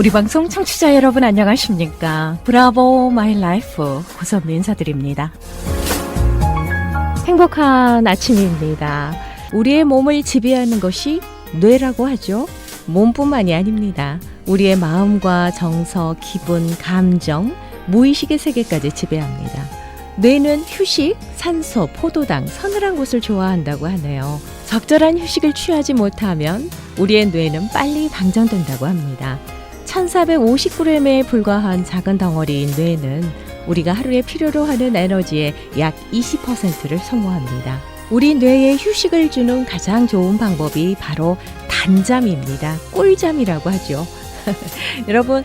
우리 방송 청취자 여러분 안녕하십니까? 브라보 마이 라이프 고선미 인사드립니다. 행복한 아침입니다. 우리의 몸을 지배하는 것이 뇌라고 하죠. 몸뿐만이 아닙니다. 우리의 마음과 정서, 기분, 감정, 무의식의 세계까지 지배합니다. 뇌는 휴식, 산소, 포도당, 서늘한 곳을 좋아한다고 하네요. 적절한 휴식을 취하지 못하면 우리의 뇌는 빨리 방전된다고 합니다. 1450g에 불과한 작은 덩어리인 뇌는 우리가 하루에 필요로 하는 에너지의 약 20%를 소모합니다. 우리 뇌에 휴식을 주는 가장 좋은 방법이 바로 단잠입니다. 꿀잠이라고 하죠. 여러분,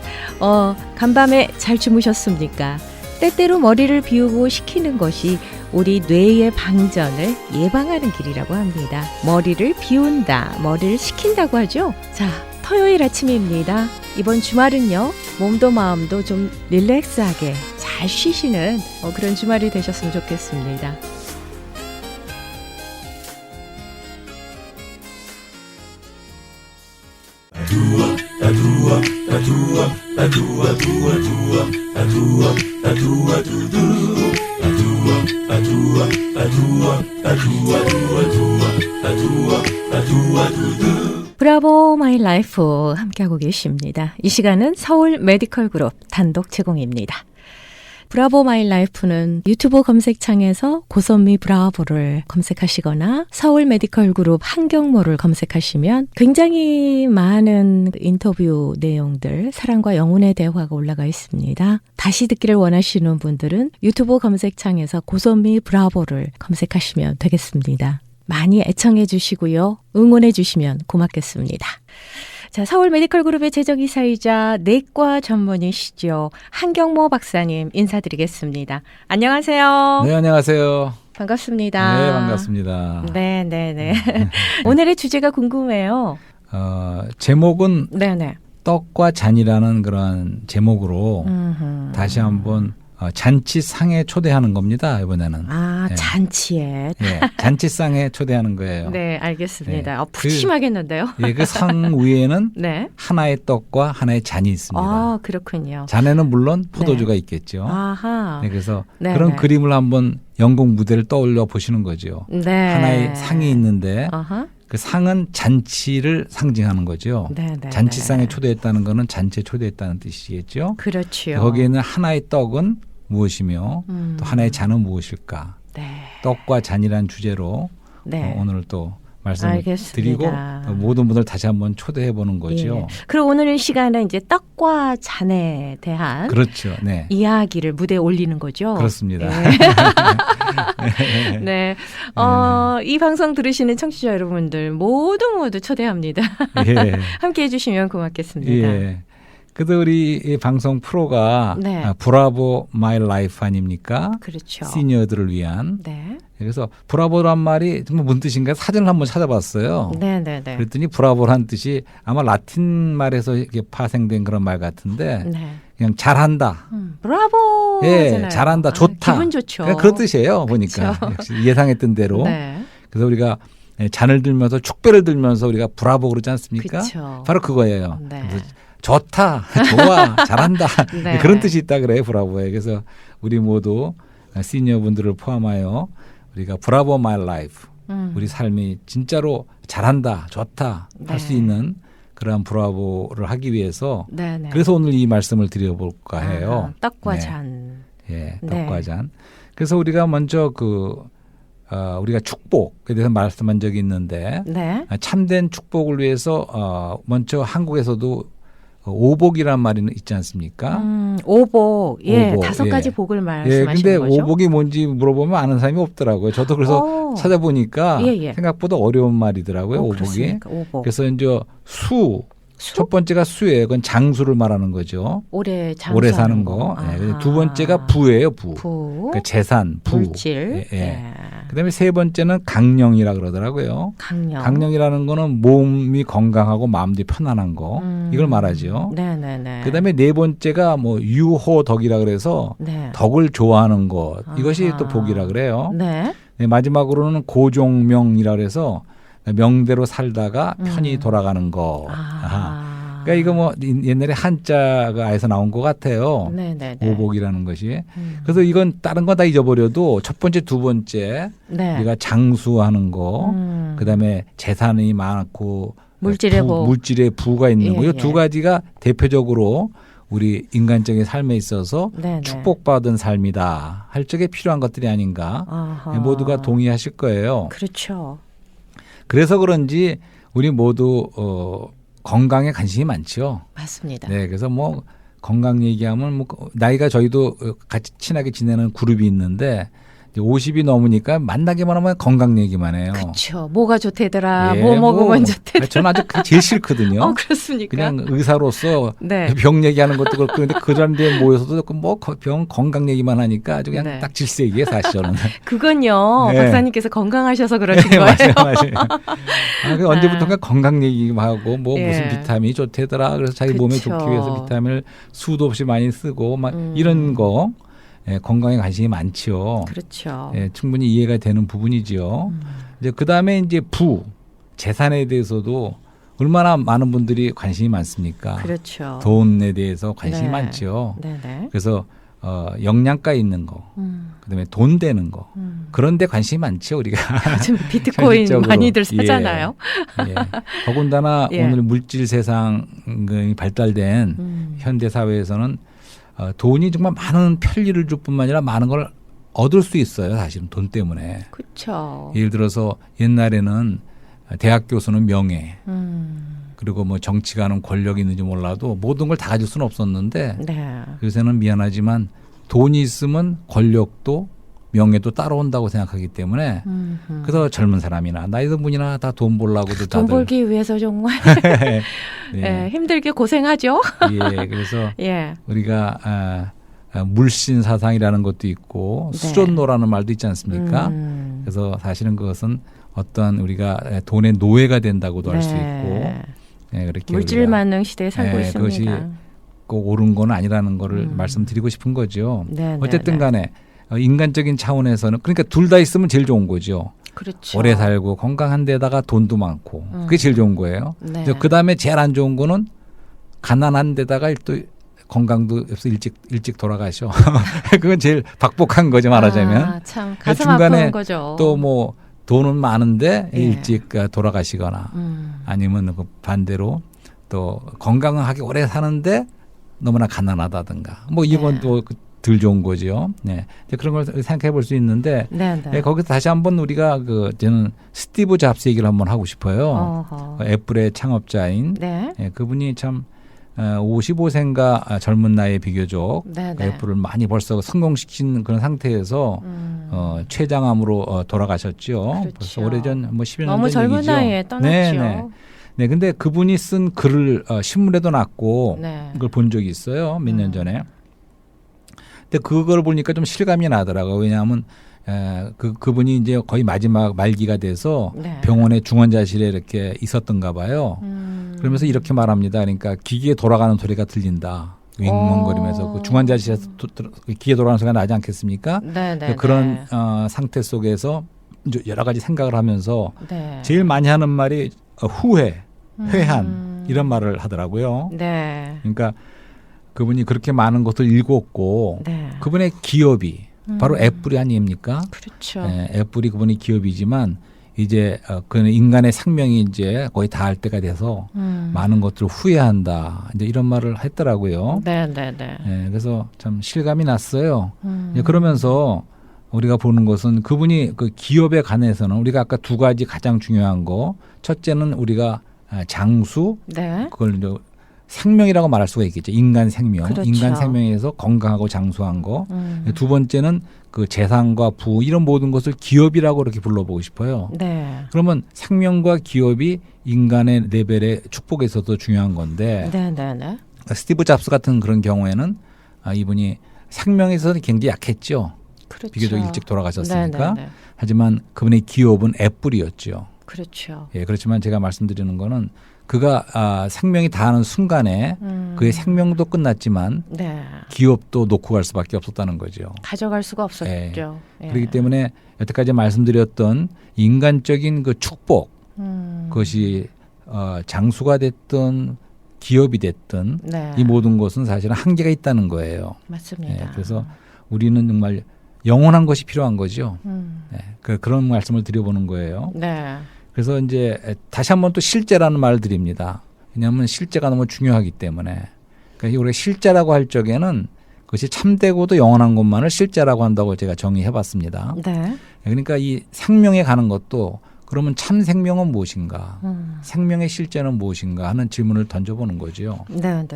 간밤에 잘 주무셨습니까? 때때로 머리를 비우고 식히는 것이 우리 뇌의 방전을 예방하는 길이라고 합니다. 머리를 비운다, 머리를 식힌다고 하죠. 자, 토요일 아침입니다. 이번 주말은요, 몸도 마음도 좀 릴렉스하게 잘 쉬시는 그런 주말이 되셨으면 좋겠습니다. 브라보 마이 라이프 함께하고 계십니다. 이 시간은 서울 메디컬 그룹 단독 제공입니다. 브라보 마이 라이프는 유튜브 검색창에서 고선미 브라보를 검색하시거나 서울 메디컬 그룹 한경모를 검색하시면 굉장히 많은 인터뷰 내용들, 사랑과 영혼의 대화가 올라가 있습니다. 다시 듣기를 원하시는 분들은 유튜브 검색창에서 고선미 브라보를 검색하시면 되겠습니다. 많이 애청해 주시고요. 응원해 주시면 고맙겠습니다. 자, 서울 메디컬 그룹의 제적이사이자 내과 전문의시죠. 한경모 박사님 인사드리겠습니다. 안녕하세요. 네, 안녕하세요. 반갑습니다. 네, 반갑습니다. 네. 오늘의 주제가 궁금해요. 제목은 네네. 떡과 잔이라는 그런 제목으로 다시 한번 잔치상에 초대하는 겁니다. 이번에는. 아, 네. 잔치에. 네, 잔치상에 초대하는 거예요. 네, 알겠습니다. 네. 푸짐하겠는데요. 그 상 위에는 네. 하나의 떡과 하나의 잔이 있습니다. 아, 그렇군요. 잔에는 물론 포도주가 있겠죠. 아하. 네, 그래서 네, 그런 네. 그림을 한번 연극 무대를 떠올려 보시는 거죠. 네. 하나의 상이 있는데 아하. 그 상은 잔치를 상징하는 거죠. 네. 잔치상에 초대했다는 거는 잔치에 초대했다는 뜻이겠죠. 그렇죠. 거기에는 하나의 떡은 무엇이며 또 하나의 잔은 무엇일까. 네. 떡과 잔이라는 주제로 네. 오늘 또 말씀을 알겠습니다. 드리고 모든 분들 다시 한번 초대해 보는 거죠. 예. 그리고 오늘 이 시간은 이제 떡과 잔에 대한 그렇죠. 네. 이야기를 무대에 올리는 거죠. 그렇습니다. 예. 네. 이 방송 들으시는 청취자 여러분들 모두 초대합니다. 예. 함께해 주시면 고맙겠습니다. 예. 그래도 우리 이 방송 프로가 네. 브라보 마이 라이프 아닙니까? 그렇죠. 시니어들을 위한. 네. 그래서 브라보란 말이 정말 뭔 뜻인가 사전을 한번 찾아봤어요. 네. 그랬더니 브라보란 뜻이 아마 라틴 말에서 이렇게 파생된 그런 말 같은데 네. 그냥 잘한다. 브라보. 예, 하잖아요. 잘한다, 좋다. 기분 좋죠. 그런 뜻이에요. 보니까 그쵸. 역시 예상했던 대로. 네. 그래서 우리가 잔을 들면서 축배를 들면서 우리가 브라보 그러지 않습니까? 그쵸. 바로 그거예요. 네. 그래서 좋다, 좋아, 잘한다. 네. 그런 뜻이 있다 그래요, 브라보에. 그래서 우리 모두 시니어 분들을 포함하여 우리가 브라보 마이 라이프, 우리 삶이 진짜로 잘한다, 좋다 할 수 네. 있는 그런 브라보를 하기 위해서 네. 그래서 오늘 이 말씀을 드려볼까 해요. 떡과 네. 잔. 예, 네. 떡과 잔. 그래서 우리가 먼저 우리가 축복에 대해서 말씀한 적이 있는데 네. 참된 축복을 위해서 먼저 한국에서도 오복이란 말이 있지 않습니까? 오복. 예, 오복, 5가지 예. 복을 예, 말씀하시는 근데 거죠? 오복이 뭔지 물어보면 아는 사람이 없더라고요. 저도 그래서 찾아보니까 예. 생각보다 어려운 말이더라고요. 오복이. 그렇습니까? 오복. 그래서 이제 첫 번째가 수예요. 그건 장수를 말하는 거죠. 오래 사는 거. 예. 두 번째가 부예요. 부. 그러니까 재산, 부. 물질. 예. 그다음에 세 번째는 강령이라 그러더라고요. 강령. 강령이라는 거는 몸이 건강하고 마음도 편안한 거. 이걸 말하죠. 네네네. 그다음에 네 번째가 뭐 유호덕이라 그래서 네. 덕을 좋아하는 것. 이것이 아하. 또 복이라 그래요. 네. 네, 마지막으로는 고종명이라 그래서 명대로 살다가 편히 돌아가는 거. 아하. 그러니까 이거 뭐 옛날에 한자가 에서 나온 것 같아요. 네네네. 오복이라는 것이. 그래서 이건 다른 거 다 잊어버려도 첫 번째, 두 번째 네. 우리가 장수하는 거, 그다음에 재산이 많고 물질의 부가 있는 거. 이 두 가지가 대표적으로 우리 인간적인 삶에 있어서 네네. 축복받은 삶이다 할 적에 필요한 것들이 아닌가. 아하. 모두가 동의하실 거예요. 그렇죠. 그래서 그런지 우리 모두 건강에 관심이 많죠. 맞습니다. 네, 그래서 뭐 건강 얘기하면 뭐 나이가 저희도 같이 친하게 지내는 그룹이 있는데 50이 넘으니까 만나기만 하면 건강 얘기만 해요. 그렇죠. 뭐가 좋대더라. 예, 뭐 먹으면 좋대더라. 저는 아주 그게 제일 싫거든요. 그렇습니까? 그냥 의사로서 네. 병 얘기하는 것도 그렇고 그런데 그런 데 모여서도 뭐 병 건강 얘기만 하니까 아주 그냥 네. 딱 질색이에요, 사실 저는. 그건요. 네. 박사님께서 건강하셔서 그러신 네, 거예요. 맞아요. 언제부턴가 건강 얘기만 하고 뭐 예. 무슨 비타민이 좋대더라. 그래서 자기 몸에 그쵸. 좋기 위해서 비타민을 수도 없이 많이 쓰고 막 이런 거 예, 건강에 관심이 많지요. 그렇죠. 예, 충분히 이해가 되는 부분이지요. 이제 그 다음에 이제 재산에 대해서도 얼마나 많은 분들이 관심이 많습니까? 그렇죠. 돈에 대해서 관심이 네. 많죠. 네네. 그래서 영양가 있는 거, 그다음에 돈 되는 거 그런 데 관심이 많죠 우리가. 요즘 비트코인 현실적으로. 많이들 사잖아요. 예. 더군다나 예. 오늘 물질 세상이 발달된 현대 사회에서는 돈이 정말 많은 편리를 줄 뿐만 아니라 많은 걸 얻을 수 있어요. 사실은 돈 때문에. 그렇죠. 예를 들어서 옛날에는 대학 교수는 명예, 그리고 뭐 정치가는 권력이 있는지 몰라도 모든 걸 다 가질 수는 없었는데 네. 요새는 미안하지만 돈이 있으면 권력도 명예도 따라온다고 생각하기 때문에 그래서 젊은 사람이나 나이 든 분이나 다 돈 벌라고도 돈 다들 벌기 위해서 정말 네. 예, 힘들게 고생하죠. 예, 그래서 예. 우리가 물신 사상이라는 것도 있고 네. 수존노라는 말도 있지 않습니까? 그래서 사실은 그것은 어떤 우리가 돈의 노예가 된다고도 할 수 있고 예, 그렇게 물질 우리가 만능 시대에 살고 있습니다. 그것이 꼭 옳은 건 아니라는 거를 말씀드리고 싶은 거죠. 네, 어쨌든 네, 간에 인간적인 차원에서는 그러니까 둘 다 있으면 제일 좋은 거죠. 그렇죠. 오래 살고 건강한 데다가 돈도 많고 그게 제일 좋은 거예요. 네. 그다음에 제일 안 좋은 거는 가난한 데다가 또 건강도 없어 일찍 돌아가셔. 그건 제일 박복한 거죠, 말하자면. 아, 참 가슴 중간에 아픈 거죠. 또 뭐 돈은 많은데 예. 일찍 돌아가시거나 아니면 그 반대로 또 건강하게 오래 사는데 너무나 가난하다든가 뭐 이건 네. 또 덜 좋은 거죠. 네. 그런 걸 생각해 볼 수 있는데 네, 네. 예, 거기서 다시 한번 우리가 저는 스티브 잡스 얘기를 한번 하고 싶어요. 어허. 애플의 창업자인 네. 예, 그분이 참 55세인가 젊은 나이에 비교적 네, 네. 애플을 많이 벌써 성공시킨 그런 상태에서 췌장암으로 돌아가셨죠. 그렇죠. 벌써 오래전 뭐 10년 너무 전 젊은 얘기죠. 나이에 떠났죠. 네. 네, 근데 그분이 쓴 글을 신문에도 났고 네. 그걸 본 적이 있어요. 몇 년 전에. 근데 그걸 보니까 좀 실감이 나더라고요. 왜냐하면 그분이 이제 거의 마지막 말기가 돼서 네. 병원의 중환자실에 이렇게 있었던가 봐요. 그러면서 이렇게 말합니다. 그러니까 기계에 돌아가는 소리가 들린다. 윙윙거리면서 그 중환자실에서 기계 돌아가는 소리가 나지 않겠습니까? 네, 네, 그런 상태 속에서 이제 여러 가지 생각을 하면서 네. 제일 많이 하는 말이 후회, 회한 이런 말을 하더라고요. 네. 그러니까 그분이 그렇게 많은 것을 읽었고 네. 그분의 기업이 바로 애플이 아닙니까? 그렇죠. 네, 애플이 그분의 기업이지만 이제 그는 인간의 생명이 이제 거의 다 할 때가 돼서 많은 것들을 후회한다. 이제 이런 말을 했더라고요. 네, 네, 네. 네, 그래서 참 실감이 났어요. 그러면서 우리가 보는 것은 그분이 그 기업에 관해서는 우리가 아까 두 가지 가장 중요한 거. 첫째는 우리가 장수, 네. 그걸 이제 생명이라고 말할 수가 있겠죠. 인간 생명. 그렇죠. 인간 생명에서 건강하고 장수한 거. 두 번째는 그 재산과 부 이런 모든 것을 기업이라고 이렇게 불러보고 싶어요. 네. 그러면 생명과 기업이 인간의 레벨의 축복에 있어서 중요한 건데 네, 네, 네. 스티브 잡스 같은 그런 경우에는 이분이 생명에 있어서는 굉장히 약했죠. 그렇죠. 비교적 일찍 돌아가셨으니까. 네, 네, 네. 하지만 그분의 기업은 애플이었죠. 그렇죠. 예, 그렇지만 제가 말씀드리는 거는 그가 생명이 다하는 순간에 그의 생명도 끝났지만 네. 기업도 놓고 갈 수밖에 없었다는 거죠. 가져갈 수가 없었죠. 예. 그렇기 때문에 여태까지 말씀드렸던 인간적인 그 축복 그것이 장수가 됐든 기업이 됐든 네. 이 모든 것은 사실은 한계가 있다는 거예요. 맞습니다. 그래서 우리는 정말 영원한 것이 필요한 거죠. 음. 그런 말씀을 드려보는 거예요. 네. 그래서 이제 다시 한번 또 실제라는 말을 드립니다. 왜냐하면 실제가 너무 중요하기 때문에. 그러니까 우리가 실제라고 할 적에는 그것이 참되고도 영원한 것만을 실제라고 한다고 제가 정의해봤습니다. 네. 그러니까 이 생명에 가는 것도 그러면 참 생명은 무엇인가, 생명의 실제는 무엇인가 하는 질문을 던져보는 거죠. 네.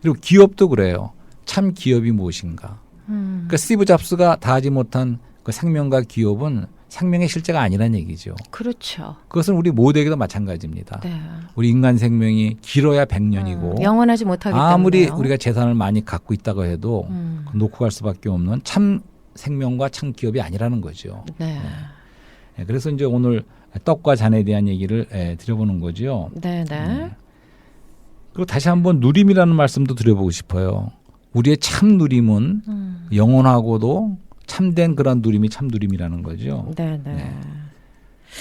그리고 기업도 그래요. 참 기업이 무엇인가. 그러니까 스티브 잡스가 다 하지 못한 그 생명과 기업은 생명의 실제가 아니란 얘기죠. 그렇죠. 그것은 우리 모두에게도 마찬가지입니다. 네. 우리 인간 생명이 길어야 100년이고 영원하지 못하기 아무리 때문에요. 우리가 재산을 많이 갖고 있다고 해도 놓고 갈 수밖에 없는 참 생명과 참 기업이 아니라는 거죠. 네. 그래서 이제 오늘 떡과 잔에 대한 얘기를 드려보는 거죠. 네. 그리고 다시 한번 누림이라는 말씀도 드려보고 싶어요. 우리의 참 누림은 영원하고도 참된 그런 누림이 참 누림이라는 거죠. 네.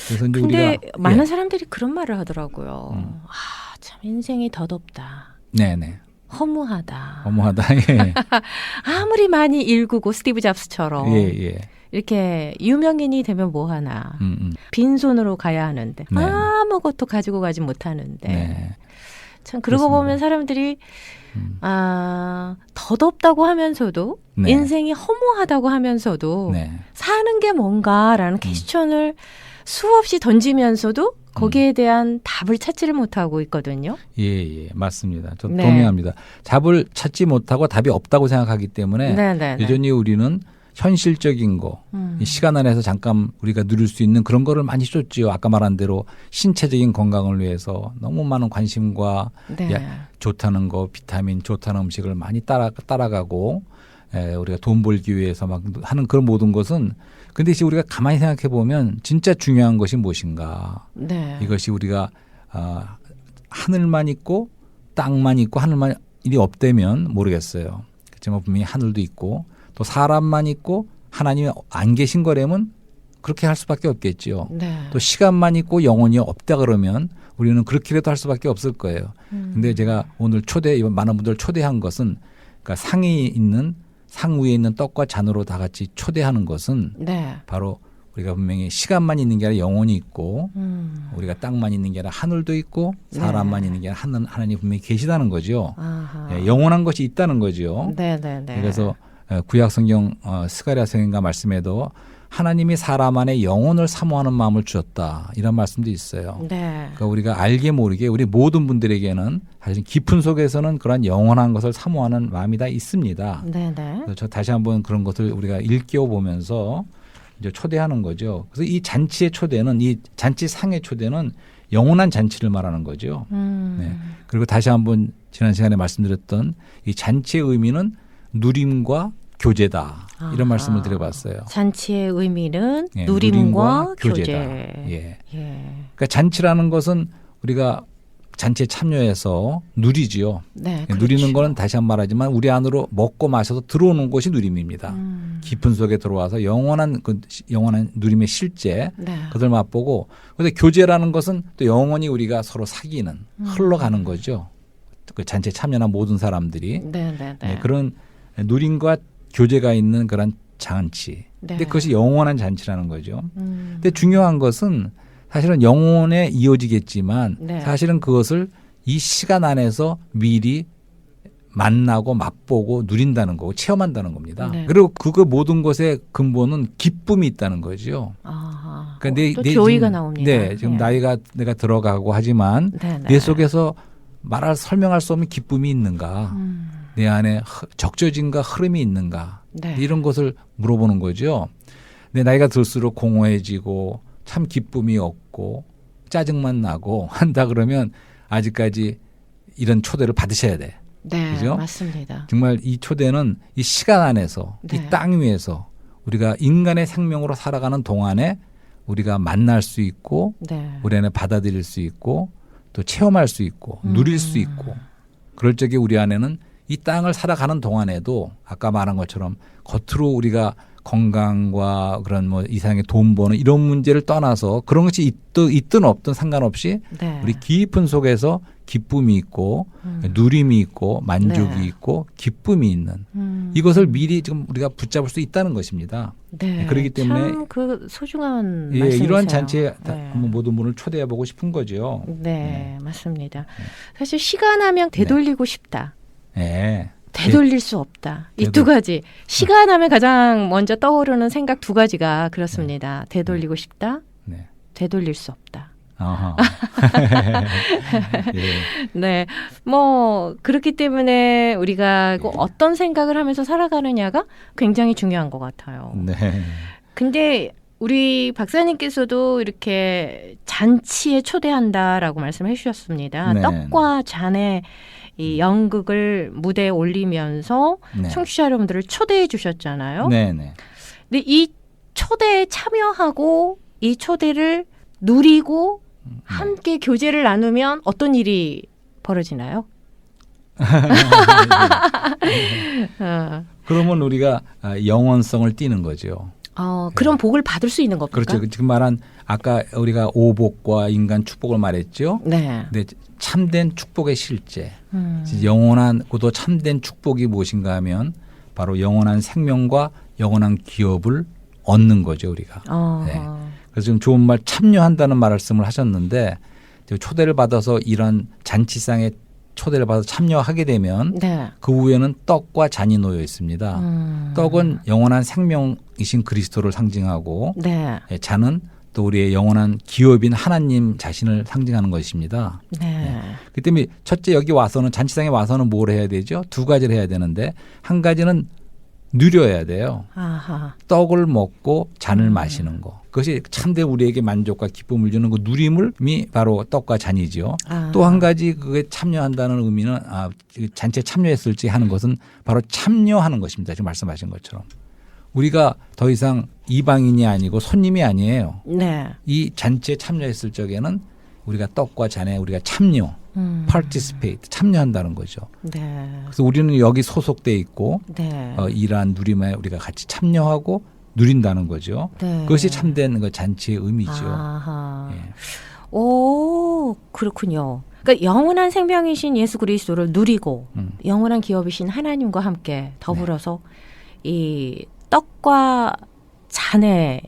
그래서 이제 근데 우리가 많은 사람들이 그런 말을 하더라고요. 참 인생이 덧없다. 네네. 허무하다. 어머하다. 예. 아무리 많이 일구고 스티브 잡스처럼 예. 이렇게 유명인이 되면 뭐 하나. 빈손으로 가야 하는데 네. 아무것도 가지고 가지 못하는데 네. 참 그러고 그렇습니다. 보면 사람들이 덧없다고 하면서도 네. 인생이 허무하다고 하면서도 네. 사는 게 뭔가라는 퀘스천을 수없이 던지면서도 거기에 대한 답을 찾지를 못하고 있거든요. 예, 맞습니다. 저 네. 동의합니다. 답을 찾지 못하고 답이 없다고 생각하기 때문에 네. 여전히 우리는 현실적인 거, 이 시간 안에서 잠깐 우리가 누릴 수 있는 그런 거를 많이 쫓지요. 아까 말한 대로 신체적인 건강을 위해서 너무 많은 관심과 네. 좋다는 거, 비타민, 좋다는 음식을 많이 따라가고 우리가 돈 벌기 위해서 막 하는 그런 모든 것은 근데 이제 우리가 가만히 생각해 보면 진짜 중요한 것이 무엇인가. 네. 이것이 우리가 하늘만 있고 땅만 있고 하늘만 일이 없다면 모르겠어요. 그렇지만 분명히 하늘도 있고 또 사람만 있고 하나님이 안 계신 거라면 그렇게 할 수밖에 없겠죠. 네. 또 시간만 있고 영혼이 없다 그러면 우리는 그렇게라도 할 수밖에 없을 거예요. 근데 제가 오늘 많은 분들 초대한 것은 그러니까 상 위에 있는 떡과 잔으로 다 같이 초대하는 것은 네. 바로 우리가 분명히 시간만 있는 게 아니라 영혼이 있고 우리가 땅만 있는 게 아니라 하늘도 있고 사람만 있는 게 아니라 하나님 분명히 계시다는 거죠. 영원한 것이 있다는 거죠. 네. 그래서 구약 성경 스가랴 선지자 말씀에도 하나님이 사람 안에 영혼을 사모하는 마음을 주셨다 이런 말씀도 있어요. 네. 그러니까 우리가 알게 모르게 우리 모든 분들에게는 사실 깊은 속에서는 그런 영원한 것을 사모하는 마음이 다 있습니다. 네. 그래서 저 다시 한번 그런 것을 우리가 일깨워 보면서 이제 초대하는 거죠. 그래서 이 잔치의 초대는 이 잔치상의 초대는 영원한 잔치를 말하는 거죠. 네. 그리고 다시 한번 지난 시간에 말씀드렸던 이 잔치의 의미는 누림과 교제다. 이런 말씀을 드려봤어요. 잔치의 의미는 예, 누림과 교제. 교제다. 예. 그러니까 잔치라는 것은 우리가 잔치에 참여해서 누리지요. 네, 누리는 그렇죠. 거는 다시 한번 말하지만 우리 안으로 먹고 마셔서 들어오는 것이 누림입니다. 깊은 속에 들어와서 영원한 누림의 실제 네. 그것을 맛보고 그런데 교제라는 것은 또 영원히 우리가 서로 사귀는 흘러가는 거죠. 그 잔치에 참여한 모든 사람들이 네. 네, 그런 누림과 교제가 있는 그런 잔치. 네. 근데 그것이 영원한 잔치라는 거죠. 근데 중요한 것은 사실은 영혼에 이어지겠지만 네. 사실은 그것을 이 시간 안에서 미리 만나고 맛보고 누린다는 거고 체험한다는 겁니다. 네. 그리고 그거 모든 것의 근본은 기쁨이 있다는 거죠. 그러니까 또 교의가 지금, 나옵니다. 네, 지금 나이가 내가 들어가고 하지만 내 속에서 설명할 수 없는 기쁨이 있는가? 내 안에 적셔진가 흐름이 있는가? 네. 이런 것을 물어보는 거죠. 내 나이가 들수록 공허해지고 참 기쁨이 없고 짜증만 나고 한다 그러면 아직까지 이런 초대를 받으셔야 돼. 네, 그죠? 맞습니다. 정말 이 초대는 이 시간 안에서 네. 이 땅 위에서 우리가 인간의 생명으로 살아가는 동안에 우리가 만날 수 있고 네. 우리 안에 받아들일 수 있고 또 체험할 수 있고 누릴 수 있고 그럴 적에 우리 안에는 이 땅을 살아가는 동안에도 아까 말한 것처럼 겉으로 우리가 건강과 그런 뭐 이상의 돈 버는 이런 문제를 떠나서 그런 것이 있든 없든 상관없이 네. 우리 깊은 속에서 기쁨이 있고 누림이 있고 만족이 네. 있고 기쁨이 있는 이것을 미리 지금 우리가 붙잡을 수 있다는 것입니다. 네. 그렇기 때문에 참 그 소중한 예, 말씀이세요. 이러한 잔치에 네. 한번 모든 분을 초대해 보고 싶은 거죠. 네, 맞습니다. 사실 시간하면 되돌리고 싶다. 예. 되돌릴 수 없다. 이 두 가지. 시간하면 가장 먼저 떠오르는 생각 두 가지가 그렇습니다. 되돌리고 싶다. 네. 되돌릴 수 없다. 어허. 예. 네. 뭐 그렇기 때문에 우리가 어떤 생각을 하면서 살아가느냐가 굉장히 중요한 것 같아요. 네. 근데 우리 박사님께서도 이렇게 잔치에 초대한다라고 말씀해 주셨습니다. 네. 떡과 잔의 이 연극을 무대에 올리면서 네. 청취자 여러분들을 초대해 주셨잖아요. 네, 네. 근데 이 초대에 참여하고 이 초대를 누리고 함께 교제를 나누면 어떤 일이 벌어지나요? 그러면 우리가 영원성을 띠는 거죠. 그런 복을 받을 수 있는 겁니까? 그렇죠. 지금 말한 아까 우리가 오복과 인간 축복을 말했죠. 네. 근데 참된 축복의 실제, 영원한 고도 참된 축복이 무엇인가 하면 바로 영원한 생명과 영원한 기업을 얻는 거죠, 우리가. 네. 그래서 지금 좋은 말 참여한다는 말씀을 하셨는데 초대를 받아서 이런 잔치상에 초대를 받아서 참여하게 되면 네. 그 후에는 떡과 잔이 놓여 있습니다. 떡은 영원한 생명이신 그리스도를 상징하고 네. 잔은 또 우리의 영원한 기업인 하나님 자신을 상징하는 것입니다. 네. 그 때문에 첫째 여기 와서는 잔치상에 와서는 뭘 해야 되죠? 두 가지를 해야 되는데 한 가지는 누려야 돼요. 아하. 떡을 먹고 잔을 마시는 거. 그것이 참된 우리에게 만족과 기쁨을 주는 그 누림이 바로 떡과 잔이죠. 또 한 가지 그게 참여한다는 의미는 잔치에 참여했을지 하는 것은 바로 참여하는 것입니다. 지금 말씀하신 것처럼. 우리가 더 이상 이방인이 아니고 손님이 아니에요. 네. 이 잔치에 참여했을 적에는 우리가 떡과 잔에 우리가 참여, participate, 참여한다는 거죠. 네. 그래서 우리는 여기 소속돼 있고 네. 이러한 누림에 우리가 같이 참여하고 누린다는 거죠. 네. 그것이 참된 그 잔치의 의미죠. 아하. 예. 오, 그렇군요. 그러니까 영원한 생명이신 예수 그리스도를 누리고 영원한 기업이신 하나님과 함께 더불어서 이 떡과 잔의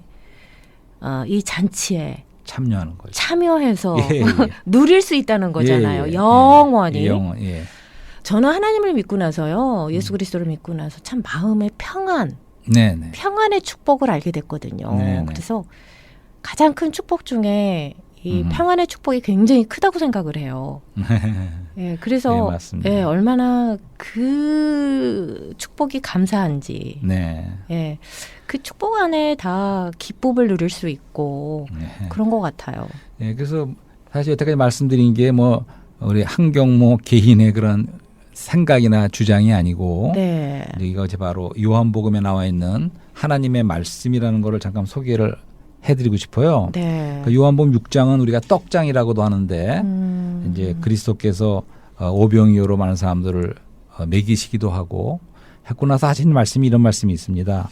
이 잔치에 참여하는 거죠. 참여해서 예, 예. 누릴 수 있다는 거잖아요. 예, 예. 영원히. 영원, 예. 저는 하나님을 믿고 나서요. 예수 그리스도를 믿고 나서 참 마음의 평안, 네네. 평안의 축복을 알게 됐거든요. 네네. 그래서 가장 큰 축복 중에 이 평안의 축복이 굉장히 크다고 생각을 해요. 예, 그래서 네, 맞습니다. 예, 얼마나 그 축복이 감사한지. 네. 예, 그 축복 안에 다 기쁨을 누릴 수 있고 네. 그런 것 같아요. 예, 그래서 사실 여태까지 말씀드린 게 뭐 우리 한경모 개인의 그런 생각이나 주장이 아니고 네. 이것이 바로 요한복음에 나와 있는 하나님의 말씀이라는 것을 잠깐 소개를 해드리고 싶어요. 네. 그 요한복음 6장은 우리가 떡장이라고도 하는데 이제 그리스도께서 오병이어로 많은 사람들을 먹이시기도 하고 했고 나서 하신 말씀이 이런 말씀이 있습니다.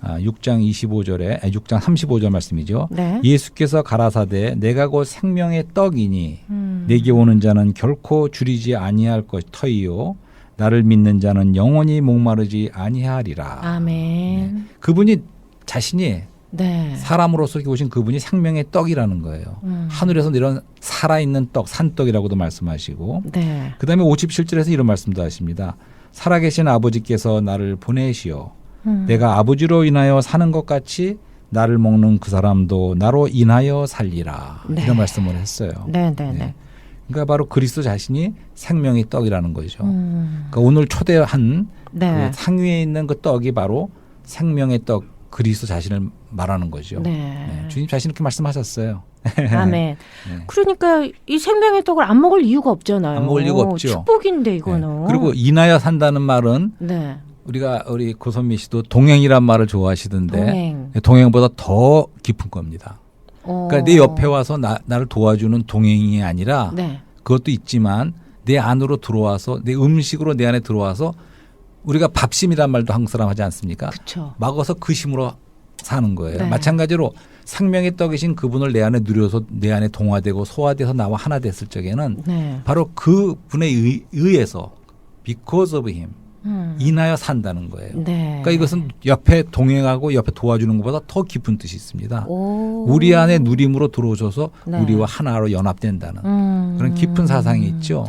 6장 25절에 6장 35절 말씀이죠. 네. 예수께서 가라사대 내가 곧 생명의 떡이니 내게 오는 자는 결코 줄이지 아니할 것 터이요 나를 믿는 자는 영원히 목마르지 아니하리라. 아멘. 네. 그분이 자신이 네. 사람으로서 오신 그분이 생명의 떡이라는 거예요. 하늘에서 이런 살아있는 떡, 산떡이라고도 말씀하시고 네. 그다음에 57절에서 이런 말씀도 하십니다. 살아계신 아버지께서 나를 보내시어 내가 아버지로 인하여 사는 것 같이 나를 먹는 그 사람도 나로 인하여 살리라. 네. 이런 말씀을 했어요. 네, 네, 네. 네. 그러니까 바로 그리스도 자신이 생명의 떡이라는 거죠. 그러니까 오늘 초대한 네. 그 상위에 있는 그 떡이 바로 생명의 떡 그리스도 자신을 말하는 거죠. 네. 네. 주님 자신 이렇게 말씀하셨어요. 아멘. 네. 그러니까 이 생명의 떡을 안 먹을 이유가 없잖아요. 안 먹을 이유가 없죠. 축복인데 이거는. 네. 그리고 인하여 산다는 말은 네. 우리 고선미 씨도 동행이란 말을 좋아하시던데 동행보다 더 깊은 겁니다. 그러니까 내 옆에 와서 나를 도와주는 동행이 아니라 네. 그것도 있지만 내 안으로 들어와서 내 음식으로 내 안에 들어와서 우리가 밥심이란 말도 한국 사람 하지 않습니까? 그쵸. 먹어서 그 힘으로 사는 거예요. 네. 마찬가지로 생명의 떡이신 그분을 내 안에 누려서 내 안에 동화되고 소화돼서 나와 하나 됐을 적에는 네. 바로 그분에 의해서 because of him 인하여 산다는 거예요. 네. 그러니까 이것은 옆에 동행하고 옆에 도와주는 것보다 더 깊은 뜻이 있습니다. 오. 우리 안에 누림으로 들어오셔서 네. 우리와 하나로 연합된다는 그런 깊은 사상이 있죠.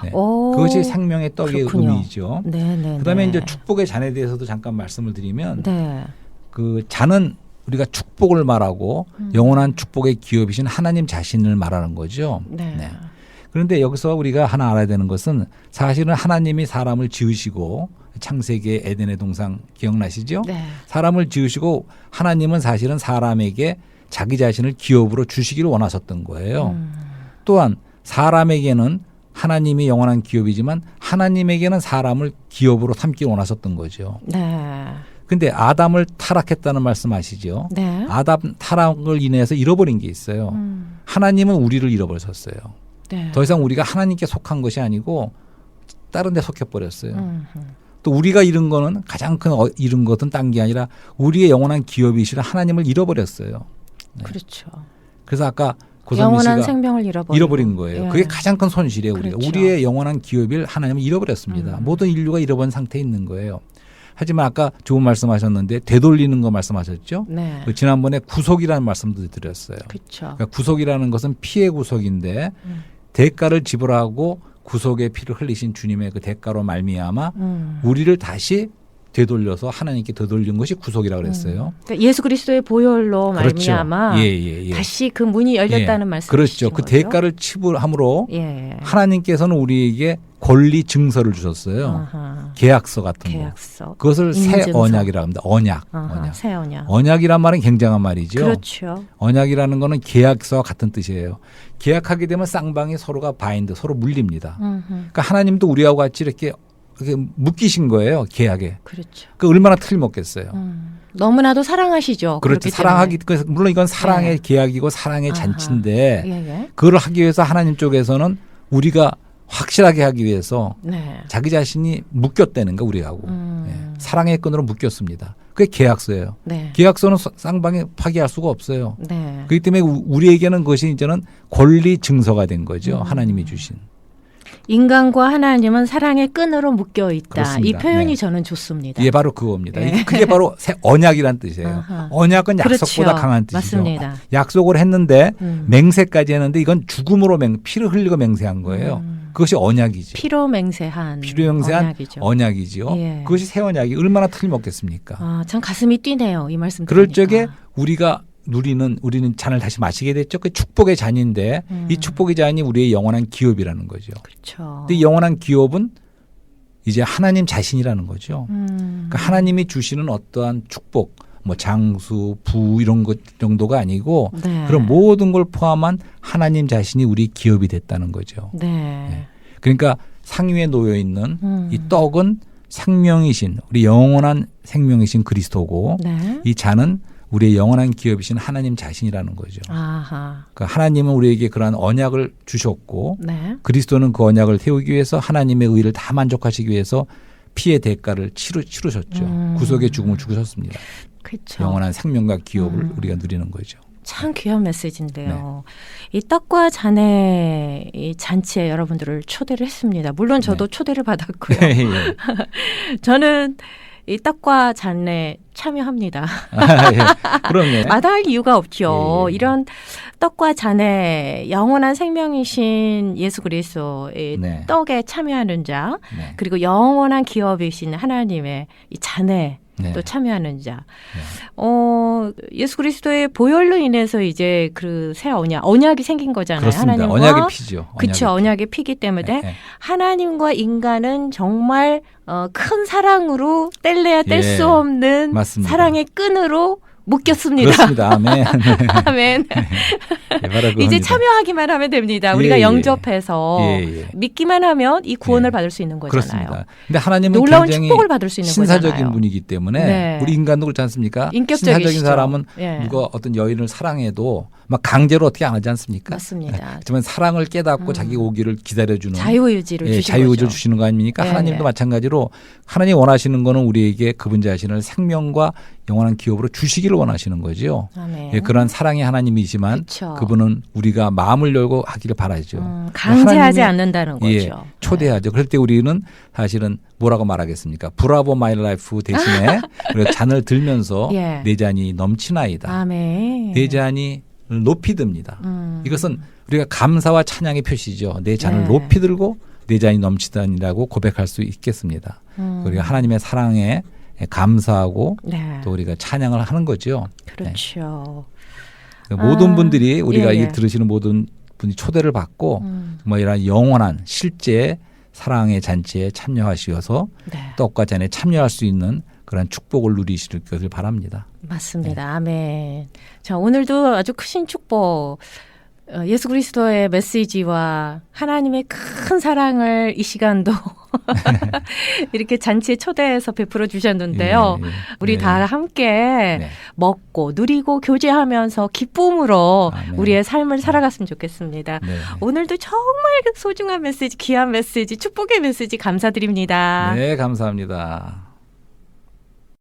네. 오. 그것이 생명의 떡의 그렇군요. 의미이죠. 네네. 그다음에 이제 축복의 잔에 대해서도 잠깐 말씀을 드리면 네. 그 잔은 우리가 축복을 말하고 영원한 축복의 기업이신 하나님 자신을 말하는 거죠. 네. 네. 그런데 여기서 우리가 하나 알아야 되는 것은 사실은 하나님이 사람을 지으시고 창세기의 에덴의 동상 기억나시죠? 네. 사람을 지으시고 하나님은 사실은 사람에게 자기 자신을 기업으로 주시기를 원하셨던 거예요. 또한 사람에게는 하나님이 영원한 기업이지만 하나님에게는 사람을 기업으로 삼기를 원하셨던 거죠. 네. 근데 아담을 타락했다는 말씀 아시죠? 네. 아담 타락을 인해서 잃어버린 게 있어요. 하나님은 우리를 잃어버렸었어요. 네. 더 이상 우리가 하나님께 속한 것이 아니고 다른 데 속해버렸어요. 또 우리가 잃은 거는 가장 큰 잃은 것은 딴 게 아니라 우리의 영원한 기업이시라 하나님을 잃어버렸어요. 네. 그렇죠. 그래서 아까 고선미 영원한 씨가 생명을 잃어버린 거예요. 예. 그게 가장 큰 손실이에요. 우리가. 그렇죠. 우리의 영원한 기업을 하나님을 잃어버렸습니다. 모든 인류가 잃어버린 상태에 있는 거예요. 하지만 아까 좋은 말씀하셨는데 되돌리는 거 말씀하셨죠. 네. 지난번에 구속이라는 말씀도 드렸어요. 그렇죠. 그러니까 구속이라는 것은 피해 구속인데 대가를 지불하고 구속의 피를 흘리신 주님의 그 대가로 말미암아 우리를 다시 되돌려서 하나님께 되돌린 것이 구속이라고 그랬어요. 그러니까 예수 그리스도의 보혈로 그렇죠. 말미암아 예. 다시 그 문이 열렸다는 예. 말씀이시죠. 그렇죠. 그 대가를 치불함으로 예. 하나님께서는 우리에게 권리 증서를 주셨어요. 아하. 계약서 같은 거. 계약서. 그것을 새 인증서. 언약이라고 합니다. 언약. 아하, 언약. 새 언약. 언약이란 말은 굉장한 말이죠. 그렇죠. 언약이라는 거는 계약서와 같은 뜻이에요. 계약하게 되면 쌍방이 서로가 바인드, 서로 물립니다. 그러니까 하나님도 우리하고 같이 이렇게 묶이신 거예요. 계약에. 그렇죠. 그 얼마나 틀림없겠어요. 너무나도 사랑하시죠. 그렇죠. 그렇기 사랑하기 때문에. 물론 이건 사랑의 네. 계약이고 사랑의 아하. 잔치인데 예. 그걸 하기 위해서 하나님 쪽에서는 우리가 확실하게 하기 위해서 네. 자기 자신이 묶였다는 거 우리하고 예. 사랑의 끈으로 묶였습니다. 그게 계약서예요. 네. 계약서는 쌍방이 파기할 수가 없어요. 네. 그렇기 때문에 우리에게는 그것이 이제는 권리 증서가 된 거죠. 하나님이 주신. 인간과 하나님은 사랑의 끈으로 묶여 있다. 그렇습니다. 이 표현이 네. 저는 좋습니다. 이게 바로 그겁니다. 네. 그게 바로 새 언약이란 뜻이에요. 아하. 언약은 약속보다 그렇죠. 강한 뜻이죠. 맞습니다. 약속을 했는데 맹세까지 했는데 이건 죽음으로 피를 흘리고 맹세한 거예요. 그것이 언약이죠. 피로 맹세한 언약이죠. 언약이죠. 예. 그것이 새 언약이 얼마나 틀림없겠습니까? 아, 참 가슴이 뛰네요. 이 말씀 그럴 들으니까. 적에 우리는 잔을 다시 마시게 됐죠. 그 축복의 잔인데 이 축복의 잔이 우리의 영원한 기업이라는 거죠. 그렇죠. 근데 이 영원한 기업은 이제 하나님 자신이라는 거죠. 그러니까 하나님이 주시는 어떠한 축복, 뭐 장수, 부 이런 것 정도가 아니고 네. 그런 모든 걸 포함한 하나님 자신이 우리 기업이 됐다는 거죠. 네. 그러니까 상위에 놓여 있는 이 떡은 생명이신 우리 영원한 생명이신 그리스도고 네. 이 잔은 우리의 영원한 기업이신 하나님 자신이라는 거죠. 아하. 그러니까 하나님은 우리에게 그러한 언약을 주셨고 네. 그리스도는 그 언약을 세우기 위해서 하나님의 의를 다 만족하시기 위해서 피의 대가를 치르셨죠. 구속의 죽음을 죽으셨습니다. 그렇죠. 영원한 생명과 기업을 우리가 누리는 거죠. 참 귀한 메시지인데요. 이 떡과 잔의 이 잔치에 여러분들을 초대를 했습니다. 물론 저도 초대를 받았고요. 예. 저는 이 떡과 잔에 참여합니다. 예. 그럼요. 마다할 이유가 없죠. 예. 이런 떡과 잔에 영원한 생명이신 예수 그리스도의 네. 떡에 참여하는 자, 네. 그리고 영원한 기업이신 하나님의 이 잔에 네. 또 참여하는 자. 예수 그리스도의 보혈로 인해서 이제 그 새 언약이 생긴 거잖아요. 그렇습니다. 하나님과 언약의 피죠. 그렇죠. 언약의 피기 때문에 네. 하나님과 인간은 정말 큰 사랑으로 뗄래야 뗄 수 예. 없는 맞습니다. 사랑의 끈으로 묶였습니다. 그렇습니다. 아멘. 아멘. 예, 바로 이제 그겁니다. 참여하기만 하면 됩니다. 예, 우리가 예. 영접해서 예, 예. 믿기만 하면 이 구원을 예. 받을 수 있는 거잖아요. 그렇습니다. 근데 하나님은 놀라운 굉장히 축복을 받을 수 있는 신사적인 거잖아요. 분이기 때문에 네. 우리 인간도 그렇지 않습니까? 인격적이시죠. 신사적인 사람은 예. 누가 어떤 여인을 사랑해도 막 강제로 어떻게 안 하지 않습니까? 맞습니다. 하지만 사랑을 깨닫고 자기 오기를 기다려주는 자유의지를 주신 자유의지를 거죠. 주시는 거 아닙니까? 네, 하나님도 네. 마찬가지로 하나님 원하시는 거는 우리에게 그분 자신을 생명과 영원한 기업으로 주시기를 원하시는 거죠. 아멘. 예, 그런 사랑의 하나님이지만 그쵸. 그분은 우리가 마음을 열고 하기를 바라죠. 강제하지 하나님이- 않는다는 거죠. 예, 초대하죠. 그럴 때 우리는 사실은 뭐라고 말하겠습니까? 브라보 마이 라이프 대신에 우리가 잔을 들면서 예. 내 잔이 넘치나이다. 아멘. 내 잔이 높이 듭니다. 음. 이것은 우리가 감사와 찬양의 표시죠. 내 잔을 네. 높이 들고 내 잔이 넘치다니라고 고백할 수 있겠습니다. 우리가 하나님의 사랑에 감사하고 네. 또 우리가 찬양을 하는 거죠. 그렇죠. 모든 분들이 우리가 예, 예. 이 들으시는 모든 분이 초대를 받고 음. 뭐 이런 영원한 실제 사랑의 잔치에 참여하시어서 네. 떡과 잔에 참여할 수 있는 그런 축복을 누리실 것을 바랍니다. 맞습니다. 아멘. 자, 오늘도 아주 크신 축복, 예수 그리스도의 메시지와 하나님의 큰 사랑을 이 시간도 이렇게 잔치에 초대해서 베풀어 주셨는데요. 예, 예. 우리 네. 다 함께 네. 먹고 누리고 교제하면서 기쁨으로 아멘. 우리의 삶을 살아갔으면 좋겠습니다. 네. 오늘도 정말 소중한 메시지, 귀한 메시지, 축복의 메시지 감사드립니다. 네, 감사합니다.